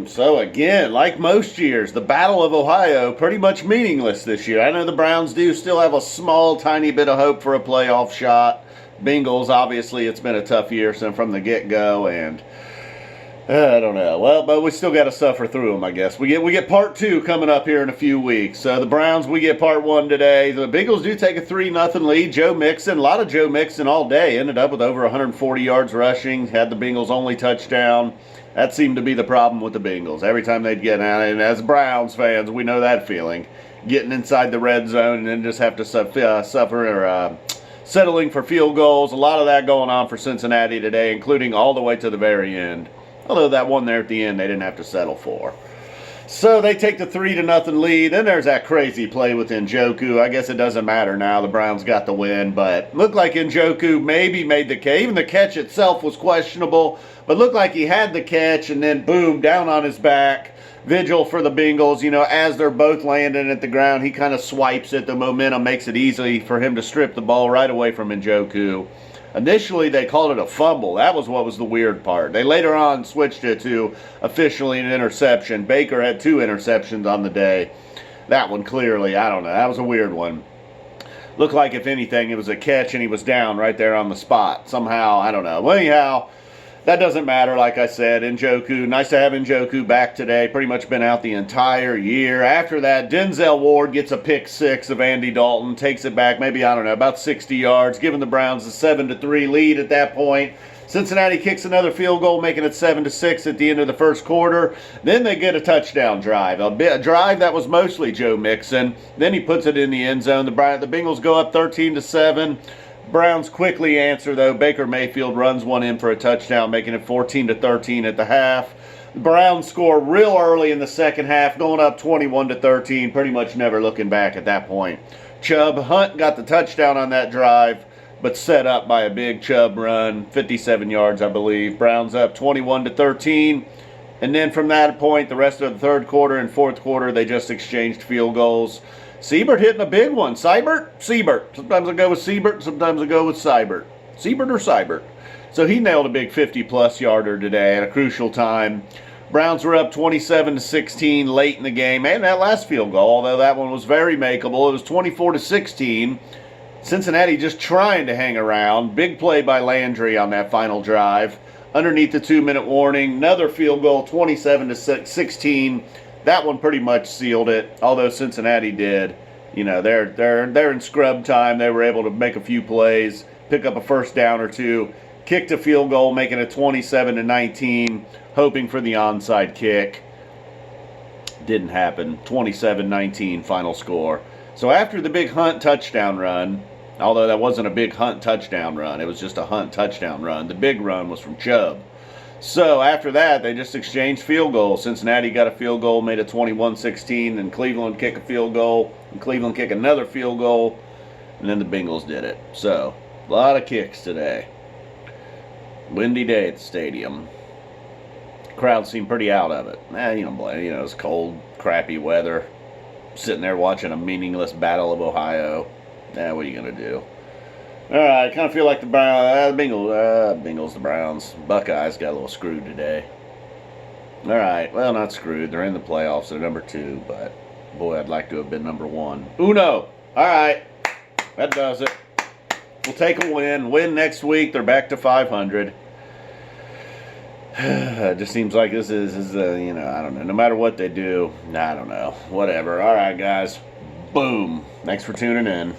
So again, like most years, the Battle of Ohio pretty much meaningless this year. I know the Browns do still have a small, tiny bit of hope for a playoff shot. Bengals, obviously, it's been a tough year from the get-go, and I don't know. Well, but we still got to suffer through them, I guess. We get part 2 coming up here in a few weeks. The Browns, we get part 1 today. The Bengals do take a 3-0 lead. Joe Mixon, a lot of Joe Mixon all day. Ended up with over 140 yards rushing. Had the Bengals' only touchdown. That seemed to be the problem with the Bengals. Every time they'd get out, and as Browns fans, we know that feeling. Getting inside the red zone and then just have to suffer settling for field goals. A lot of that going on for Cincinnati today, including all the way to the very end. Although that one there at the end they didn't have to settle for. So they take the 3-0 lead. Then there's that crazy play with Njoku. I guess it doesn't matter now. The Browns got the win. But looked like Njoku maybe made the catch. Even the catch itself was questionable. But looked like he had the catch. And then boom, down on his back. Vigil for the Bengals. You know, as they're both landing at the ground, he kind of swipes it. The momentum makes it easy for him to strip the ball right away from Njoku. Initially, they called it a fumble. That was what was the weird part. They later on switched it to officially an interception. Baker had 2 interceptions on the day. That one clearly, I don't know. That was a weird one. Looked like, if anything, it was a catch and he was down right there on the spot. Somehow, I don't know. Well, anyhow, that doesn't matter, like I said. Njoku, nice to have Njoku back today. Pretty much been out the entire year. After that, Denzel Ward gets a pick 6 of Andy Dalton. Takes it back, maybe, I don't know, about 60 yards. Giving the Browns a 7-3 lead at that point. Cincinnati kicks another field goal, making it 7-6 at the end of the first quarter. Then they get a touchdown drive. A drive that was mostly Joe Mixon. Then he puts it in the end zone. The Bengals go up 13-7. Browns quickly answer, though. Baker Mayfield runs one in for a touchdown, making it 14-13 at the half. The Browns score real early in the second half, going up 21-13, pretty much never looking back at that point. Chubb, Hunt got the touchdown on that drive, but set up by a big Chubb run, 57 yards, I believe. Browns up 21-13. And then from that point, the rest of the third quarter and fourth quarter, they just exchanged field goals. Siebert hitting a big one. Seibert? Siebert. Sometimes I go with Siebert, sometimes I go with Seibert. Siebert or Seibert. So he nailed a big 50-plus yarder today at a crucial time. Browns were up 27-16 late in the game. And that last field goal, although that one was very makeable, it was 24-16. Cincinnati just trying to hang around. Big play by Landry on that final drive. Underneath the 2-minute warning, another field goal, 27-16. That one pretty much sealed it, although Cincinnati did. You know, they're in scrub time. They were able to make a few plays, pick up a first down or two, kicked a field goal, making it 27-19, hoping for the onside kick. Didn't happen. 27-19 final score. So after the big Hunt touchdown run, although that wasn't a big Hunt touchdown run, it was just a Hunt touchdown run. The big run was from Chubb. So after that, they just exchanged field goals. Cincinnati got a field goal, made it 21-16, and Cleveland kick a field goal, and Cleveland kick another field goal, and then the Bengals did it. So, a lot of kicks today. Windy day at the stadium. Crowd seemed pretty out of it. It's cold, crappy weather. Sitting there watching a meaningless Battle of Ohio. What are you going to do? All right, I kind of feel like the Bengals, the Browns. Buckeyes got a little screwed today. All right, well, not screwed. They're in the playoffs. They're number 2, but boy, I'd like to have been number 1. Uno. All right, that does it. We'll take a win. Win next week. They're back to 500. It just seems like this is I don't know. No matter what they do, I don't know. Whatever. All right, guys. Boom. Thanks for tuning in.